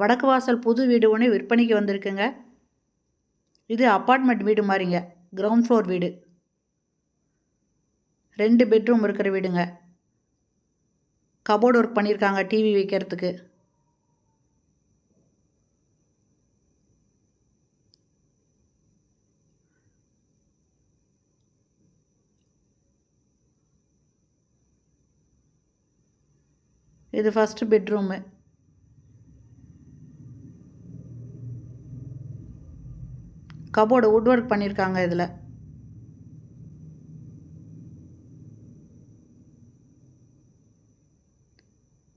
வடக்கு வாசல் புது வீடு ஒன்று விற்பனைக்கு வந்திருக்குங்க. இது அப்பார்ட்மெண்ட் வீடு மாதிரிங்க. கிரவுண்ட் ஃப்ளோர் வீடு. 2 பெட்ரூம் இருக்கிற வீடுங்க. கபோர்டு ஒர்க் பண்ணியிருக்காங்க டிவி வைக்கிறதுக்கு. இது first bedroom. Cupboard would work பண்ணியிருக்காங்க இதில்.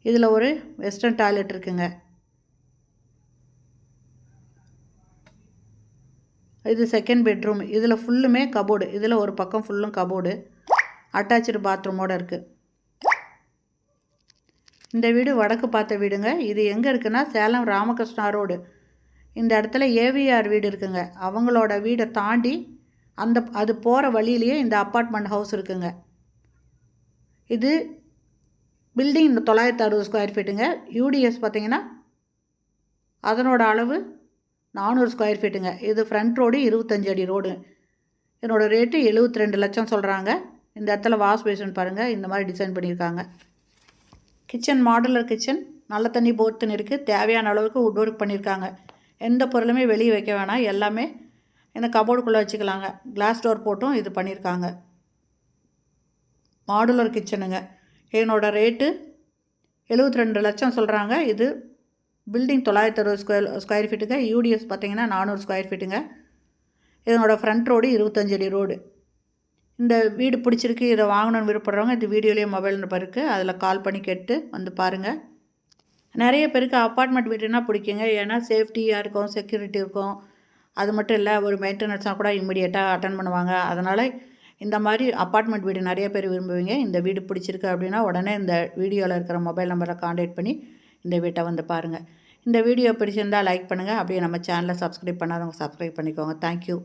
இதில் ஒரு வெஸ்டர்ன் டாய்லெட் இருக்குங்க. இது செகண்ட் பெட்ரூம். இதில் ஃபுல்லுமே கபோர்டு. இதில் ஒரு பக்கம் ஃபுல்லும் கபோர்டு. அட்டாச்சு பாத்ரூமோடு இருக்குது. இந்த வீடு வடக்கு பார்த்த வீடுங்க. இது எங்கே இருக்குன்னா சேலம் ராமகிருஷ்ணா ரோடு. இந்த இடத்துல ஏவிஆர் வீடு இருக்குங்க. அவங்களோட வீடை தாண்டி அது போகிற வழியிலேயே இந்த அப்பார்ட்மெண்ட் ஹவுஸ் இருக்குங்க. இது பில்டிங் 960 ஸ்கொயர் ஃபீட்டுங்க. யூடிஎஸ் பார்த்திங்கன்னா அதனோட அளவு 400 ஸ்கொயர் ஃபீட்டுங்க. இது ஃப்ரண்ட் ரோடு 25 அடி ரோடு. என்னோடய ரேட்டு 72 லட்சம் சொல்கிறாங்க. இந்த இடத்துல வாஷ் பேஷன் பாருங்கள், இந்த மாதிரி டிசைன் பண்ணியிருக்காங்க. கிச்சன் மாடுலர் கிச்சன், நல்ல தண்ணி போர் தண்ணி இருக்குது. தேவையான அளவுக்கு வுட் ஒர்க் பண்ணியிருக்காங்க. எந்த பொருளுமே வெளியே வைக்க வேணாம், எல்லாமே இந்த கபோர்டுக்குள்ளே வச்சுக்கலாங்க. கிளாஸ் டோர் போட்டும் இது பண்ணியிருக்காங்க. மாடுலர் கிச்சனுங்க. என்னோடய ரேட்டு 72 லட்சம் சொல்கிறாங்க. இது பில்டிங் 960 ஸ்கொயர் ஃபீட்டுங்க. யூடிஎஸ் பார்த்திங்கன்னா 400 ஸ்கொயர் ஃபீட்டுங்க. இதனோட ஃப்ரண்ட் ரோடு 25 அடி ரோடு. இந்த வீடு பிடிச்சிருக்கு, இதை வாங்கணும்னு விருப்பப்படுறவங்க இந்த வீடியோலேயே மொபைல் நம்பர் இருக்குது, அதில் கால் பண்ணி கேட்டு வந்து பாருங்கள். நிறைய பேருக்கு அப்பார்ட்மெண்ட் வீடுனா பிடிக்குங்க. ஏன்னா சேஃப்டியாக இருக்கும், செக்யூரிட்டி இருக்கும். அது மட்டும் இல்லை, ஒரு மெயின்டெனன்ஸாக கூட இம்மிடியேட்டாக அட்டன் பண்ணுவாங்க. அதனால் இந்த மாதிரி அப்பார்ட்மெண்ட் வீடு நிறைய பேர் விரும்புவீங்க. இந்த வீடு பிடிச்சிருக்கு அப்படின்னா உடனே இந்த வீடியோவில் இருக்கிற மொபைல் நம்பரை காண்டாக்ட் பண்ணி இந்த வீட்டை வந்து பாருங்கள். இந்த வீடியோ பிடிச்சிருந்தால் லைக் பண்ணுங்கள். அப்படியே நம்ம சேனலை சப்ஸ்கிரைப் பண்ணாதவங்க சப்ஸ்கிரைப் பண்ணிக்கோங்க. தேங்க்யூ.